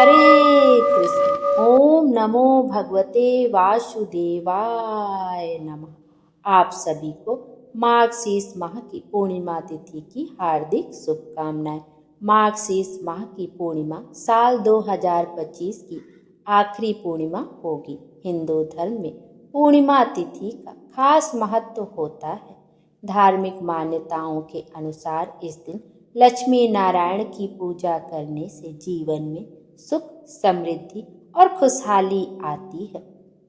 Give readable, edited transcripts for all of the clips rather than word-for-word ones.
हरे कृष्ण। ओम नमो भगवते वासुदेवाय नमः। आप सभी को मार्गशीर्ष माह की पूर्णिमा तिथि की हार्दिक शुभकामनाएं। मार्गशीर्ष माह की पूर्णिमा साल 2025 की आखिरी पूर्णिमा होगी। हिंदू धर्म में पूर्णिमा तिथि का खास महत्व होता है। धार्मिक मान्यताओं के अनुसार इस दिन लक्ष्मी नारायण की पूजा करने से जीवन में सुख, समृद्धि और खुशहाली आती है।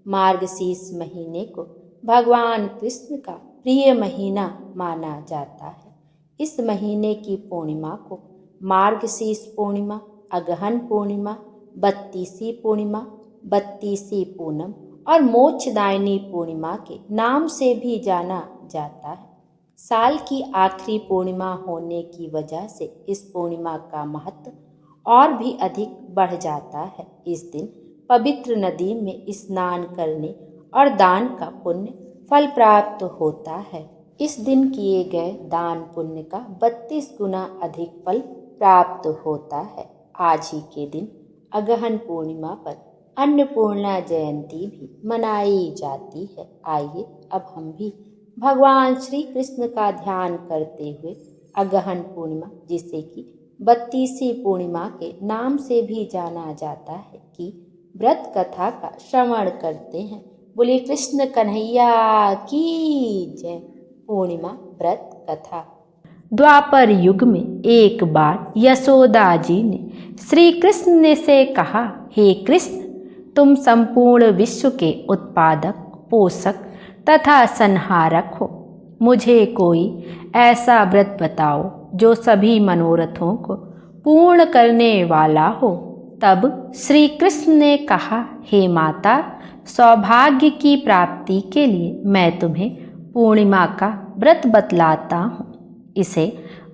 मार्गशीर्ष महीने को भगवान कृष्ण का प्रिय महीना माना जाता है। इस महीने की पूर्णिमा को मार्गशीर्ष पूर्णिमा, अगहन पूर्णिमा, बत्तीसी पूर्णिमा, बत्तीसी पूनम और मोक्षदायिनी पूर्णिमा के नाम से भी जाना जाता है। साल की आखिरी पूर्णिमा होने की वजह से इस पूर्णिमा का महत्व और भी अधिक बढ़ जाता है। इस दिन पवित्र नदी में स्नान करने और दान का पुण्य फल प्राप्त होता है। इस दिन किए गए दान पुण्य का 32 गुना अधिक फल प्राप्त होता है। आज ही के दिन अगहन पूर्णिमा पर अन्नपूर्णा जयंती भी मनाई जाती है। आइए अब हम भी भगवान श्री कृष्ण का ध्यान करते हुए अगहन पूर्णिमा, जिसे कि बत्तीसी पूर्णिमा के नाम से भी जाना जाता है, कि व्रत कथा का श्रवण करते हैं। बोले कृष्ण कन्हैया की जय। पूर्णिमा व्रत कथा। द्वापर युग में एक बार यशोदा जी ने श्री कृष्ण से कहा, हे कृष्ण, तुम संपूर्ण विश्व के उत्पादक, पोषक तथा संहारक हो। मुझे कोई ऐसा व्रत बताओ जो सभी मनोरथों को पूर्ण करने वाला हो। तब श्री कृष्ण ने कहा, हे माता, सौभाग्य की प्राप्ति के लिए मैं तुम्हें पूर्णिमा का व्रत बतलाता हूँ। इसे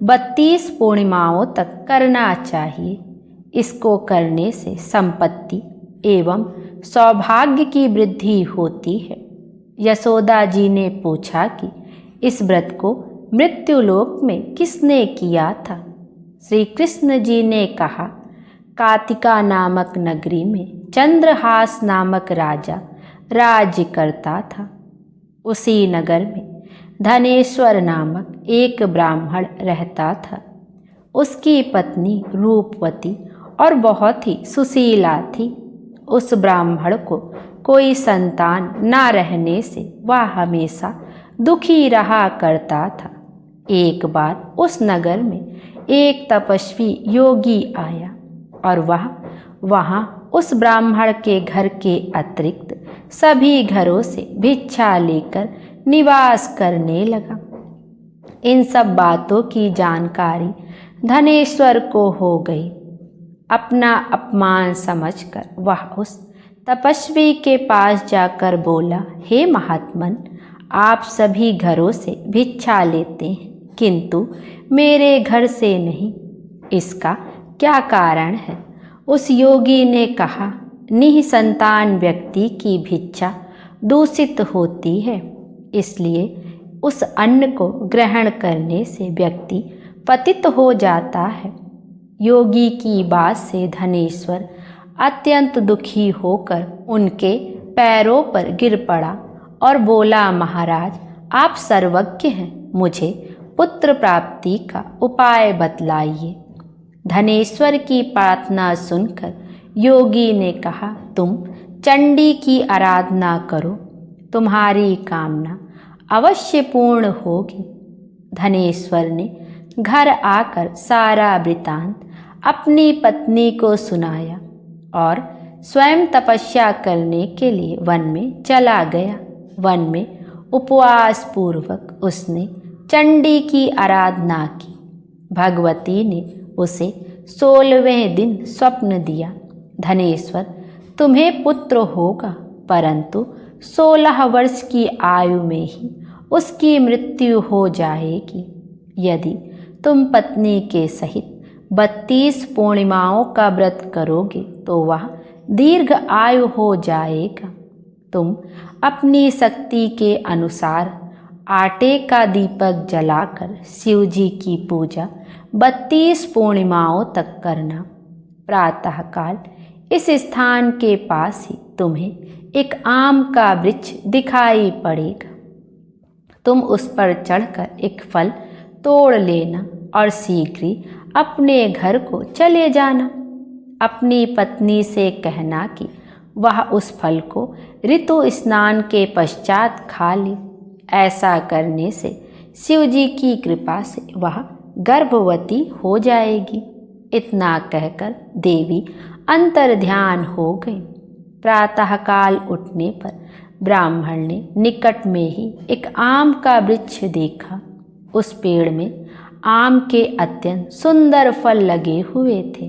32 पूर्णिमाओं तक करना चाहिए। इसको करने से संपत्ति एवं सौभाग्य की वृद्धि होती है। यशोदा जी ने पूछा कि इस व्रत को मृत्युलोक में किसने किया था? श्री कृष्ण जी ने कहा, कातिका नामक नगरी में चंद्रहास नामक राजा राज्य करता था। उसी नगर में धनेश्वर नामक एक ब्राह्मण रहता था। उसकी पत्नी रूपवती और बहुत ही सुशीला थी। उस ब्राह्मण को कोई संतान न रहने से वह हमेशा दुखी रहा करता था। एक बार उस नगर में एक तपस्वी योगी आया और वह वहाँ उस ब्राह्मण के घर के अतिरिक्त सभी घरों से भिक्षा लेकर निवास करने लगा। इन सब बातों की जानकारी धनेश्वर को हो गई। अपना अपमान समझकर वह उस तपस्वी के पास जाकर बोला, हे महात्मन, आप सभी घरों से भिक्षा लेते हैं किंतु मेरे घर से नहीं। इसका क्या कारण है? उस योगी ने कहा, निःसंतान व्यक्ति की भिक्षा दूषित होती है, इसलिए उस अन्न को ग्रहण करने से व्यक्ति पतित हो जाता है। योगी की बात से धनेश्वर अत्यंत दुखी होकर उनके पैरों पर गिर पड़ा और बोला, महाराज, आप सर्वज्ञ हैं, मुझे पुत्र प्राप्ति का उपाय बतलाइए। धनेश्वर की प्रार्थना सुनकर योगी ने कहा, तुम चंडी की आराधना करो, तुम्हारी कामना अवश्य पूर्ण होगी। धनेश्वर ने घर आकर सारा वृतांत अपनी पत्नी को सुनाया और स्वयं तपस्या करने के लिए वन में चला गया। वन में उपवास पूर्वक उसने चंडी की आराधना की। भगवती ने उसे 16वें दिन स्वप्न दिया, धनेश्वर, तुम्हें पुत्र होगा, परंतु 16 वर्ष की आयु में ही उसकी मृत्यु हो जाएगी। यदि तुम पत्नी के सहित 32 पूर्णिमाओं का व्रत करोगे तो वह दीर्घ आयु हो जाएगा। तुम अपनी शक्ति के अनुसार आटे का दीपक जलाकर शिव जी की पूजा 32 पूर्णिमाओं तक करना। प्रातःकाल इस स्थान के पास ही तुम्हें एक आम का वृक्ष दिखाई पड़ेगा। तुम उस पर चढ़कर एक फल तोड़ लेना और शीघ्र ही अपने घर को चले जाना। अपनी पत्नी से कहना कि वह उस फल को ऋतु स्नान के पश्चात खा ले। ऐसा करने से शिव जी की कृपा से वह गर्भवती हो जाएगी। इतना कहकर देवी अंतर्ध्यान हो गई। प्रातःकाल उठने पर ब्राह्मण ने निकट में ही एक आम का वृक्ष देखा। उस पेड़ में आम के अत्यंत सुंदर फल लगे हुए थे।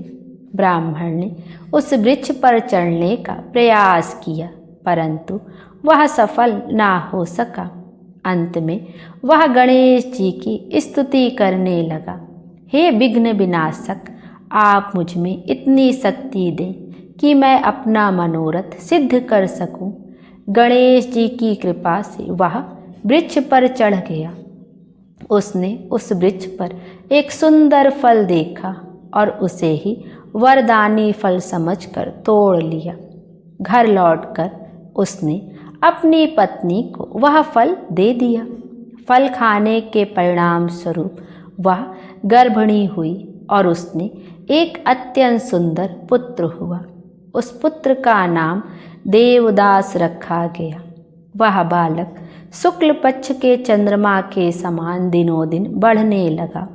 ब्राह्मण ने उस वृक्ष पर चढ़ने का प्रयास किया, परंतु वह सफल ना हो सका। अंत में वह गणेश जी की स्तुति करने लगा। हे विघ्न विनाशक, आप मुझ में इतनी शक्ति दें कि मैं अपना मनोरथ सिद्ध कर सकूं। गणेश जी की कृपा से वह वृक्ष पर चढ़ गया। उसने उस वृक्ष पर एक सुंदर फल देखा और उसे ही वरदानी फल समझकर तोड़ लिया। घर लौटकर उसने अपनी पत्नी को वह फल दे दिया। फल खाने के परिणाम स्वरूप वह गर्भिणी हुई और उसने एक अत्यंत सुंदर पुत्र हुआ। उस पुत्र का नाम देवदास रखा गया। वह बालक शुक्ल पक्ष के चंद्रमा के समान दिनों दिन बढ़ने लगा।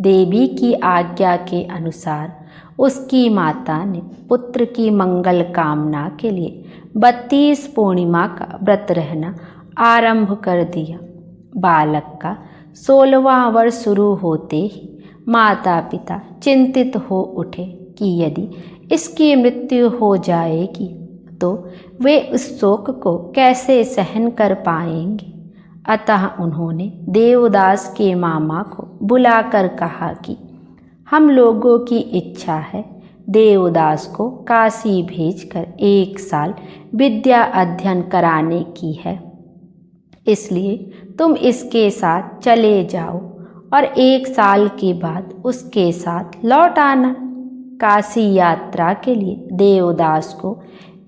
देवी की आज्ञा के अनुसार उसकी माता ने पुत्र की मंगल कामना के लिए 32 पूर्णिमा का व्रत रहना आरंभ कर दिया। बालक का 16वां वर्ष शुरू होते ही माता पिता चिंतित हो उठे कि यदि इसकी मृत्यु हो जाएगी तो वे उस शोक को कैसे सहन कर पाएंगे। अतः उन्होंने देवदास के मामा को बुलाकर कहा कि हम लोगों की इच्छा है देवदास को काशी भेजकर 1 साल विद्या अध्ययन कराने की है, इसलिए तुम इसके साथ चले जाओ और 1 साल के बाद उसके साथ लौट आना। काशी यात्रा के लिए देवदास को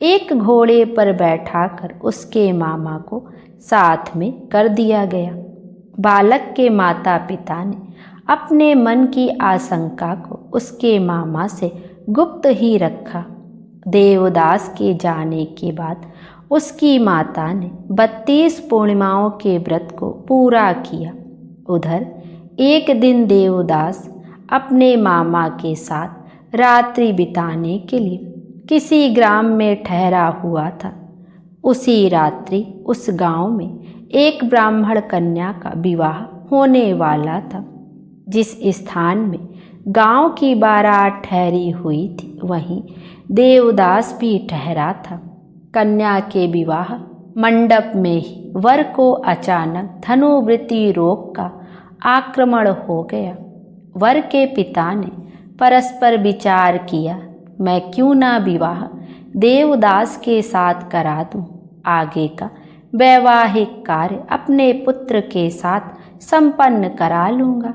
एक घोड़े पर बैठाकर उसके मामा को साथ में कर दिया गया। बालक के माता पिता ने अपने मन की आशंका को उसके मामा से गुप्त ही रखा। देवदास के जाने के बाद उसकी माता ने 32 पूर्णिमाओं के व्रत को पूरा किया। उधर एक दिन देवदास अपने मामा के साथ रात्रि बिताने के लिए किसी ग्राम में ठहरा हुआ था। उसी रात्रि उस गांव में एक ब्राह्मण कन्या का विवाह होने वाला था। जिस स्थान में गांव की बारात ठहरी हुई थी वहीं देवदास भी ठहरा था। कन्या के विवाह मंडप में ही वर को अचानक धनुवृत्ति रोग का आक्रमण हो गया। वर के पिता ने परस्पर विचार किया, मैं क्यों ना विवाह देवदास के साथ करा दूं। आगे का वैवाहिक कार्य अपने पुत्र के साथ संपन्न करा लूँगा।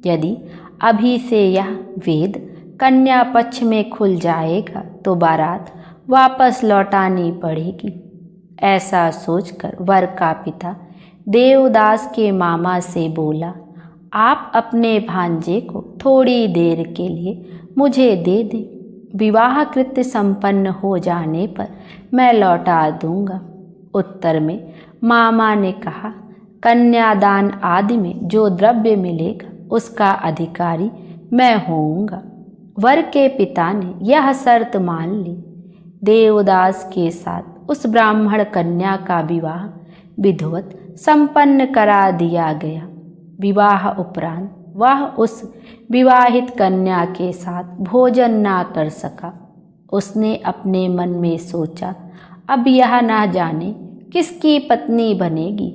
यदि अभी से यह वेद कन्या पक्ष में खुल जाएगा तो बारात वापस लौटानी पड़ेगी। ऐसा सोचकर वर का पिता देवदास के मामा से बोला, आप अपने भांजे को थोड़ी देर के लिए मुझे दे दें। विवाह कृत्य संपन्न हो जाने पर मैं लौटा दूंगा। उत्तर में मामा ने कहा, कन्यादान आदि में जो द्रव्य मिलेगा उसका अधिकारी मैं होऊंगा। वर के पिता ने यह शर्त मान ली। देवदास के साथ उस ब्राह्मण कन्या का विवाह विधिवत संपन्न करा दिया गया। विवाह उपरांत वह उस विवाहित कन्या के साथ भोजन ना कर सका। उसने अपने मन में सोचा, अब यह ना जाने किसकी पत्नी बनेगी,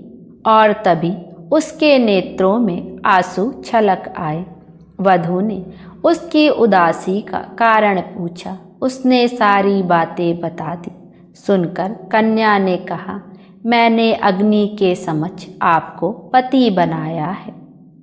और तभी उसके नेत्रों में आंसू छलक आए। वधू ने उसकी उदासी का कारण पूछा। उसने सारी बातें बता दी। सुनकर कन्या ने कहा, मैंने अग्नि के समक्ष आपको पति बनाया है।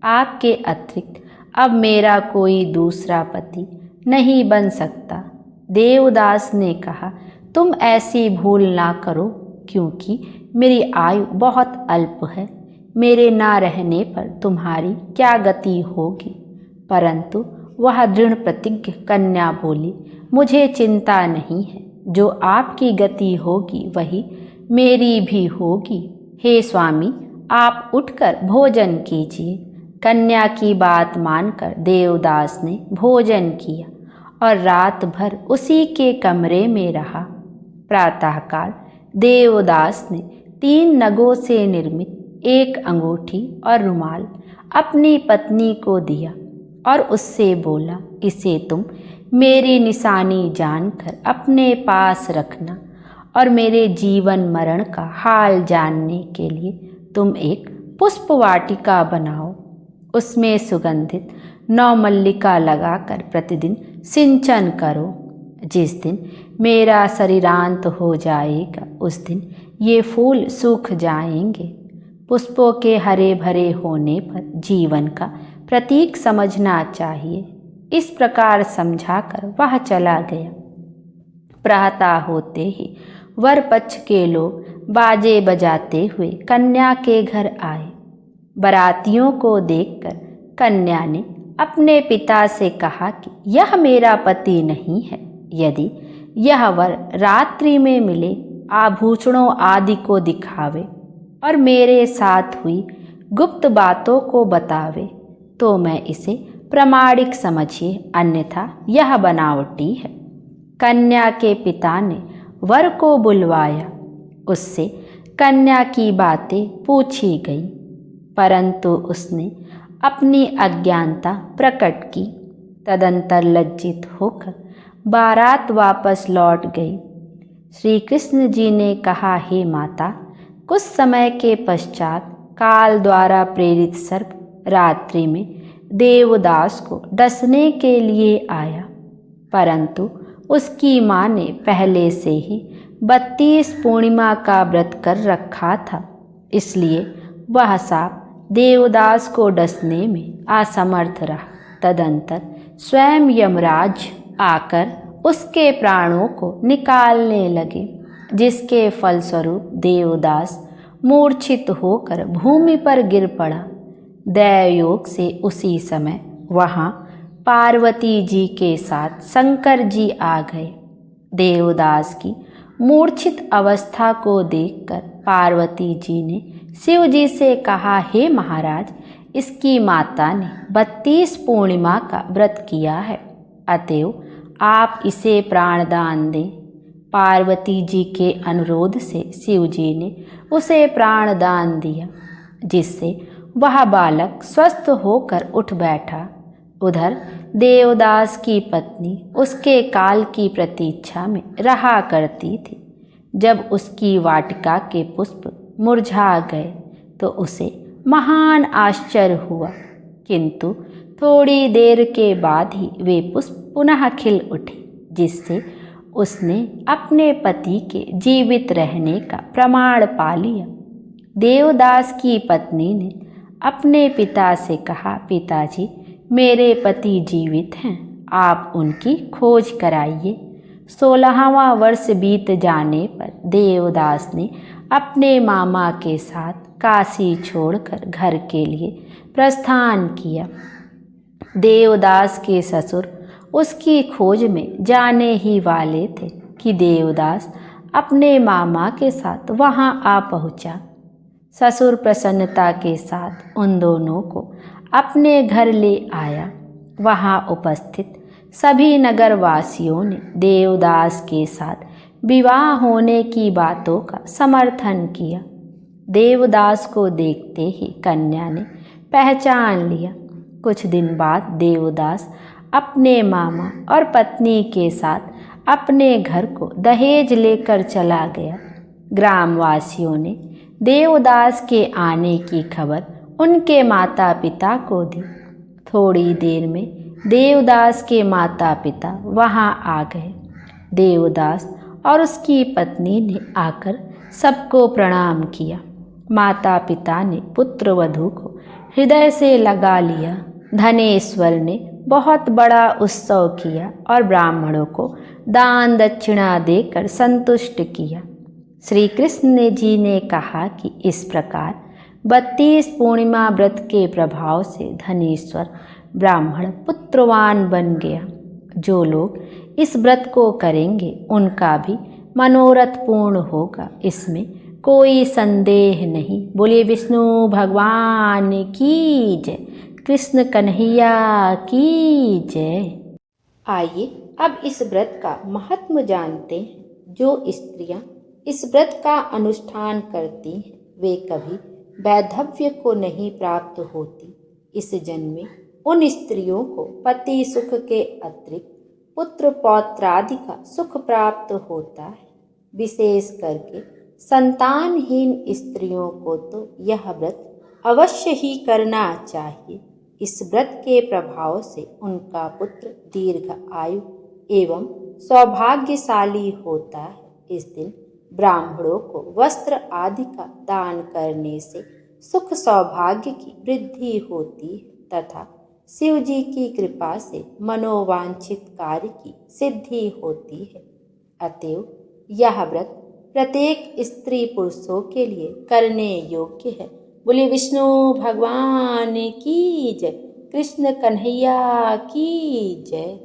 आपके अतिरिक्त अब मेरा कोई दूसरा पति नहीं बन सकता। देवदास ने कहा, तुम ऐसी भूल ना करो, क्योंकि मेरी आयु बहुत अल्प है। मेरे ना रहने पर तुम्हारी क्या गति होगी। परंतु वह दृढ़ प्रतिज्ञ कन्या बोली, मुझे चिंता नहीं है, जो आपकी गति होगी वही मेरी भी होगी। हे स्वामी, आप उठकर भोजन कीजिए। कन्या की बात मानकर देवदास ने भोजन किया और रात भर उसी के कमरे में रहा। प्रातःकाल देवदास ने 3 नगों से निर्मित एक अंगूठी और रुमाल अपनी पत्नी को दिया और उससे बोला, इसे तुम मेरी निशानी जानकर अपने पास रखना और मेरे जीवन मरण का हाल जानने के लिए तुम एक पुष्प वाटिका बनाओ। उसमें सुगंधित 9 मल्लिका लगाकर प्रतिदिन सिंचन करो। जिस दिन मेरा शरीरांत हो जाएगा उस दिन ये फूल सूख जाएंगे। पुष्पों के हरे भरे होने पर जीवन का प्रतीक समझना चाहिए। इस प्रकार समझाकर वह चला गया। प्रातः होते ही वर पक्ष के लोग बाजे बजाते हुए कन्या के घर आए। बारातियों को देखकर कन्या ने अपने पिता से कहा कि यह मेरा पति नहीं है। यदि यह वर रात्रि में मिले, आभूषणों आदि को दिखावे और मेरे साथ हुई गुप्त बातों को बतावे तो मैं इसे प्रामाणिक समझिए, अन्यथा यह बनावटी है। कन्या के पिता ने वर को बुलवाया। उससे कन्या की बातें पूछी गई, परंतु उसने अपनी अज्ञानता प्रकट की। तदंतर लज्जित होकर बारात वापस लौट गई। श्री कृष्ण जी ने कहा, हे माता, कुछ समय के पश्चात काल द्वारा प्रेरित सर्प रात्रि में देवदास को डसने के लिए आया, परंतु उसकी माँ ने पहले से ही 32 पूर्णिमा का व्रत कर रखा था, इसलिए वह सांप देवदास को डसने में असमर्थ रहा। तदंतर स्वयं यमराज आकर उसके प्राणों को निकालने लगे, जिसके फलस्वरूप देवदास मूर्छित होकर भूमि पर गिर पड़ा। दैवयोग से उसी समय वहाँ पार्वती जी के साथ शंकर जी आ गए। देवदास की मूर्छित अवस्था को देखकर पार्वती जी ने शिव जी से कहा, हे महाराज, इसकी माता ने 32 पूर्णिमा का व्रत किया है, अतएव आप इसे प्राणदान दें। पार्वती जी के अनुरोध से शिव जी ने उसे प्राणदान दिया, जिससे वह बालक स्वस्थ होकर उठ बैठा। उधर देवदास की पत्नी उसके काल की प्रतीक्षा में रहा करती थी। जब उसकी वाटिका के पुष्प मुरझा गए तो उसे महान आश्चर्य हुआ, किंतु थोड़ी देर के बाद ही वे पुष्प पुनः खिल उठे, जिससे उसने अपने पति के जीवित रहने का प्रमाण पा लिया। देवदास की पत्नी ने अपने पिता से कहा, पिताजी, मेरे पति जीवित हैं, आप उनकी खोज कराइए। 16वां वर्ष बीत जाने पर देवदास ने अपने मामा के साथ काशी छोड़कर घर के लिए प्रस्थान किया। देवदास के ससुर उसकी खोज में जाने ही वाले थे कि देवदास अपने मामा के साथ वहां आ पहुंचा। ससुर प्रसन्नता के साथ उन दोनों को अपने घर ले आया। वहां उपस्थित सभी नगरवासियों ने देवदास के साथ विवाह होने की बातों का समर्थन किया। देवदास को देखते ही कन्या ने पहचान लिया। कुछ दिन बाद देवदास अपने मामा और पत्नी के साथ अपने घर को दहेज लेकर चला गया। ग्रामवासियों ने देवदास के आने की खबर उनके माता पिता को दी। थोड़ी देर में देवदास के माता पिता वहां आ गए। देवदास और उसकी पत्नी ने आकर सबको प्रणाम किया। माता पिता ने पुत्र वधू को हृदय से लगा लिया। धनेश्वर ने बहुत बड़ा उत्सव किया और ब्राह्मणों को दान दक्षिणा देकर संतुष्ट किया। श्री कृष्ण जी ने कहा कि इस प्रकार 32 पूर्णिमा व्रत के प्रभाव से धनेश्वर ब्राह्मण पुत्रवान बन गया। जो लोग इस व्रत को करेंगे उनका भी मनोरथ पूर्ण होगा, इसमें कोई संदेह नहीं। बोलिए विष्णु भगवान की जय, कृष्ण कन्हैया की जय। आइए अब इस व्रत का महत्व जानते हैं। जो स्त्रियां इस व्रत का अनुष्ठान करती हैं वे कभी वैधव्य को नहीं प्राप्त होती। इस जन्म में उन स्त्रियों को पति सुख के अतिरिक्त पुत्र पौत्र आदि का सुख प्राप्त होता है। विशेष करके संतानहीन स्त्रियों को तो यह व्रत अवश्य ही करना चाहिए। इस व्रत के प्रभाव से उनका पुत्र दीर्घ आयु एवं सौभाग्यशाली होता है। इस दिन ब्राह्मणों को वस्त्र आदि का दान करने से सुख सौभाग्य की वृद्धि होती है तथा शिव जी की कृपा से मनोवांछित कार्य की सिद्धि होती है। अतएव यह व्रत प्रत्येक स्त्री पुरुषों के लिए करने योग्य है। बोलिए विष्णु भगवान की जय, कृष्ण कन्हैया की जय।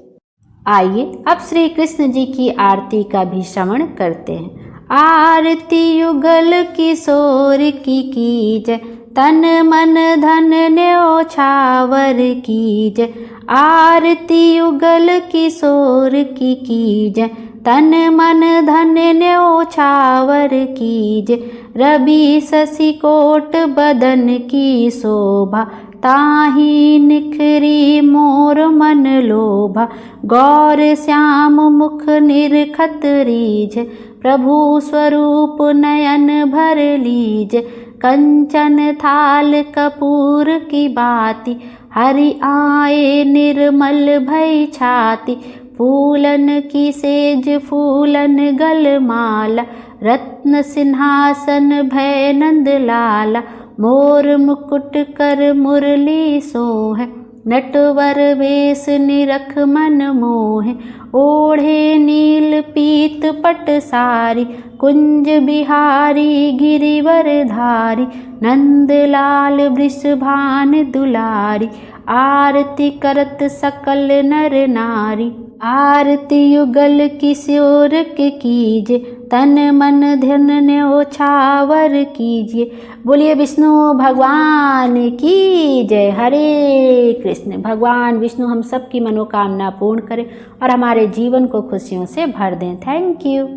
आइए अब श्री कृष्ण जी की आरती का भी श्रवण करते हैं। आरती युगल किशोर की जय, तन मन धन न्योछावर की जय। आरती युगल किशोर की जय, तन मन धन न्योछावर की जय। रवि शशि कोट बदन की शोभा, ताहि निखरी मोर मन लोभा। गौर श्याम मुख निरखत रीझ, प्रभु स्वरूप नयन भर लीज। कंचन थाल कपूर की बाती, हरि आए निर्मल भई छाती। फूलन की सेज फूलन गलमाला, रत्न सिंहासन भय नंद लाला। मोर मुकुट कर मुरली सोह, नटवर वेश निरख मन मोह। ओढ़े नील पीत पट सारी, कुंज बिहारी गिरिवर धारी। नंद लाल वृषभान दुलारी, आरती करत सकल नर नारी। आरती युगल किशोर के कीजे, तन मन धन न्योछावर कीजिए। बोलिए विष्णु भगवान की जय। हरे कृष्ण। भगवान विष्णु हम सब की मनोकामना पूर्ण करें और हमारे जीवन को खुशियों से भर दें। Thank you.